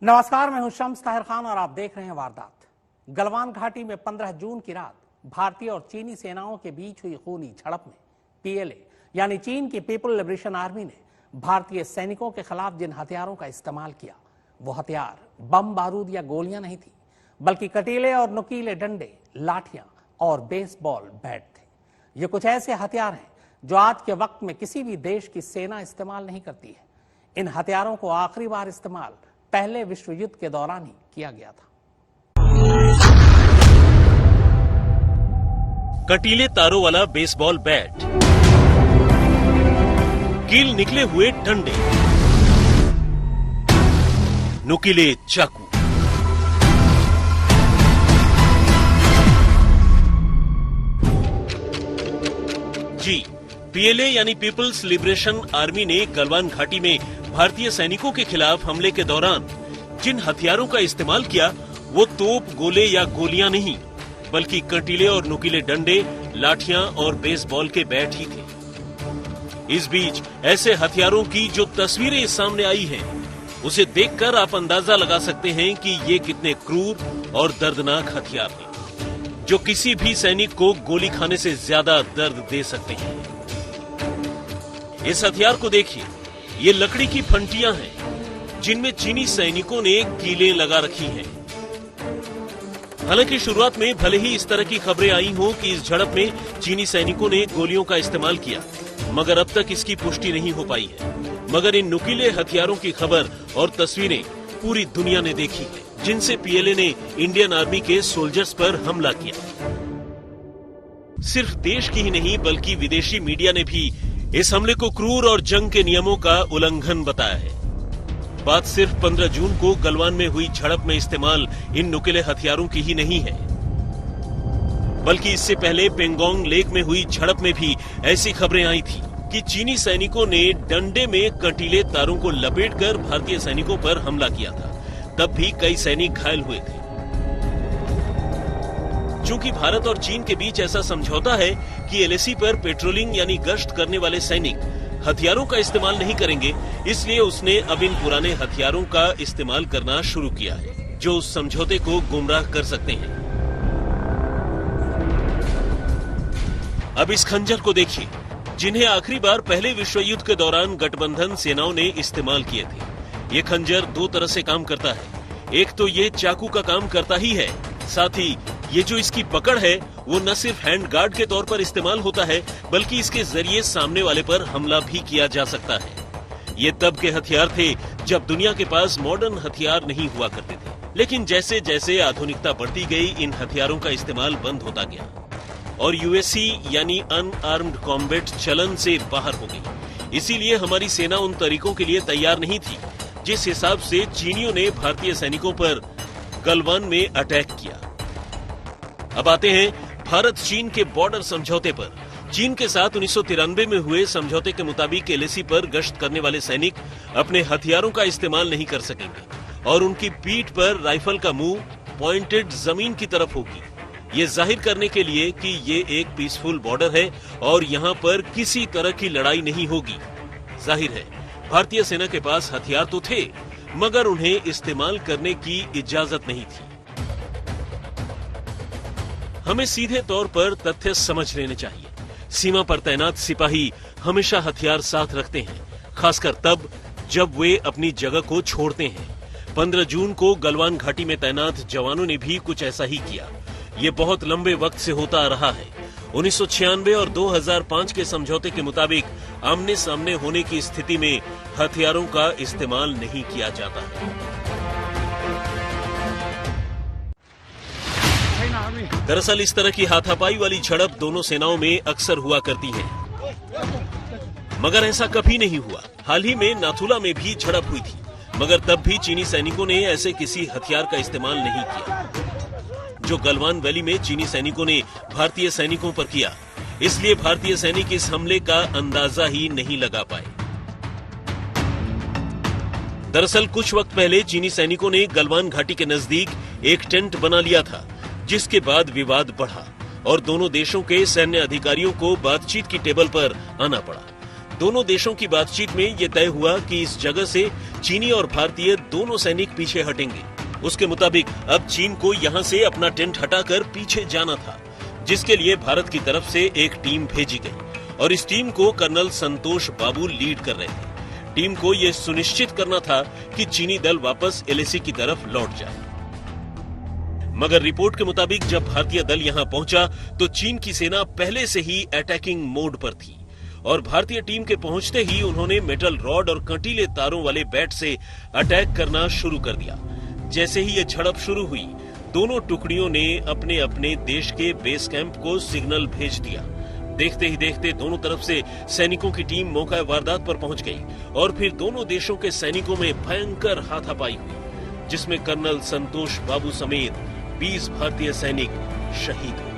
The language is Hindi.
नमस्कार, मैं हूं शम्स ताहिर खान और आप देख रहे हैं वारदात। गलवान घाटी में 15 जून की रात भारतीय और चीनी सेनाओं के बीच हुई खूनी झड़प में पीएलए यानी चीन की पीपल लिबरेशन आर्मी ने भारतीय सैनिकों के खिलाफ जिन हथियारों का इस्तेमाल किया, वो हथियार बम बारूद या गोलियां नहीं थी, बल्कि कटीले और नुकीले डंडे, लाठियां और बेसबॉल बैट थे। ये कुछ ऐसे हथियार हैं जो आज के वक्त में किसी भी देश की सेना इस्तेमाल नहीं करती है। इन हथियारों को आखिरी बार इस्तेमाल पहले विश्व युद्ध के दौरान ही किया गया था। कटीले तारों वाला बेसबॉल बैट, कील निकले हुए डंडे, नुकीले चाकू, जी पीएलए यानी पीपल्स लिबरेशन आर्मी ने गलवान घाटी में भारतीय सैनिकों के खिलाफ हमले के दौरान जिन हथियारों का इस्तेमाल किया, वो तोप, गोले या गोलियां नहीं, बल्कि कटीले और नुकीले डंडे, लाठियां और बेसबॉल के बैट ही थे। इस बीच ऐसे हथियारों की जो तस्वीरें सामने आई हैं, उसे देखकर आप अंदाजा लगा सकते हैं कि ये कितने क्रूर और दर्दनाक हथियार हैं, जो किसी भी सैनिक को गोली खाने से ज्यादा दर्द दे सकते हैं। इस हथियार को देखिए, ये लकड़ी की फंटियां हैं, जिनमें चीनी सैनिकों ने कीलें लगा रखी हैं। हालांकि शुरुआत में भले ही इस तरह की खबरें आई हों कि इस झड़प में चीनी सैनिकों ने गोलियों का इस्तेमाल किया, मगर अब तक इसकी पुष्टि नहीं हो पाई है। मगर इन नुकीले हथियारों की खबर और तस्वीरें पूरी दुनिया ने देखी है, जिनसे पीएलए ने इंडियन आर्मी के सोल्जर्स पर हमला किया। सिर्फ देश की ही नहीं, बल्कि विदेशी मीडिया ने भी इस हमले को क्रूर और जंग के नियमों का उल्लंघन बताया है। बात सिर्फ 15 जून को गलवान में हुई झड़प में इस्तेमाल इन नुकीले हथियारों की ही नहीं है, बल्कि इससे पहले पेंगोंग लेक में हुई झड़प में भी ऐसी खबरें आई थी कि चीनी सैनिकों ने डंडे में कटीले तारों को लपेटकर भारतीय सैनिकों पर हमला किया था। तब भी कई सैनिक घायल हुए थे। चूंकि भारत और चीन के बीच ऐसा समझौता है कि एलएसी पर पेट्रोलिंग यानी गश्त करने वाले सैनिक हथियारों का इस्तेमाल नहीं करेंगे, इसलिए उसने अब इन पुराने हथियारों का इस्तेमाल करना शुरू किया है, जो उस समझौते को गुमराह कर सकते हैं। अब इस खंजर को देखिए, जिन्हें आखिरी बार पहले विश्व युद्ध के दौरान गठबंधन सेनाओं ने इस्तेमाल किए थे। ये खंजर दो तरह से काम करता है। एक तो ये चाकू का काम करता ही है, साथ ही ये जो इसकी पकड़ है, वो न सिर्फ हैंड गार्ड के तौर पर इस्तेमाल होता है, बल्कि इसके जरिए सामने वाले पर हमला भी किया जा सकता है। ये तब के हथियार थे जब दुनिया के पास मॉडर्न हथियार नहीं हुआ करते थे। लेकिन जैसे जैसे आधुनिकता बढ़ती गई, इन हथियारों का इस्तेमाल बंद होता गया और यूएससी यानी अनआर्म्ड कॉम्बैट चलन से बाहर हो गई। इसीलिए हमारी सेना उन तरीकों के लिए तैयार नहीं थी जिस हिसाब से चीनियों ने भारतीय सैनिकों पर गलवान में अटैक किया। अब आते हैं भारत चीन के बॉर्डर समझौते पर। चीन के साथ 1993 में हुए समझौते के मुताबिक एलएसी पर गश्त करने वाले सैनिक अपने हथियारों का इस्तेमाल नहीं कर सकेंगे और उनकी पीठ पर राइफल का मुंह पॉइंटेड जमीन की तरफ होगी, ये जाहिर करने के लिए कि ये एक पीसफुल बॉर्डर है और यहाँ पर किसी तरह की लड़ाई नहीं होगी। जाहिर है, भारतीय सेना के पास हथियार तो थे, मगर उन्हें इस्तेमाल करने की इजाजत नहीं थी। हमें सीधे तौर पर तथ्य समझ लेने चाहिए। सीमा पर तैनात सिपाही हमेशा हथियार साथ रखते हैं, खासकर तब जब वे अपनी जगह को छोड़ते हैं। 15 जून को गलवान घाटी में तैनात जवानों ने भी कुछ ऐसा ही किया। ये बहुत लंबे वक्त से होता आ रहा है। 1996 और 2005 के समझौते के मुताबिक आमने सामने होने की स्थिति में हथियारों का इस्तेमाल नहीं किया जाता है। दरअसल इस तरह की हाथापाई वाली झड़प दोनों सेनाओं में अक्सर हुआ करती है, मगर ऐसा कभी नहीं हुआ। हाल ही में नाथुला में भी झड़प हुई थी, मगर तब भी चीनी सैनिकों ने ऐसे किसी हथियार का इस्तेमाल नहीं किया जो गलवान वैली में चीनी सैनिकों ने भारतीय सैनिकों पर किया। इसलिए भारतीय सैनिक इस हमले का अंदाजा ही नहीं लगा पाए। दरअसल कुछ वक्त पहले चीनी सैनिकों ने गलवान घाटी के नजदीक एक टेंट बना लिया था, जिसके बाद विवाद बढ़ा और दोनों देशों के सैन्य अधिकारियों को बातचीत की टेबल पर आना पड़ा। दोनों देशों की बातचीत में यह तय हुआ कि इस जगह से चीनी और भारतीय दोनों सैनिक पीछे हटेंगे। उसके मुताबिक अब चीन को यहां से अपना टेंट हटाकर पीछे जाना था, जिसके लिए भारत की तरफ से एक टीम भेजी गई और इस टीम को कर्नल संतोष बाबू लीड कर रहे थे। टीम को यह सुनिश्चित करना था कि चीनी दल वापस एलएसी की तरफ लौट जाए। मगर रिपोर्ट के मुताबिक जब भारतीय दल यहां पहुंचा तो चीन की सेना पहले से ही अटैकिंग मोड पर थी और भारतीय टीम के पहुंचते ही उन्होंने मेटल रॉड और कंटीले तारों वाले बैट से अटैक करना शुरू कर दिया। जैसे ही ये झड़प शुरू हुई, दोनों टुकड़ियों ने अपने अपने देश के बेस कैंप को सिग्नल भेज दिया। देखते ही देखते दोनों तरफ से सैनिकों की टीम मौका वारदात पर पहुंच गई और फिर दोनों देशों के सैनिकों में भयंकर हाथापाई हुई, जिसमें कर्नल संतोष बाबू समेत 20 भारतीय सैनिक शहीद हुए।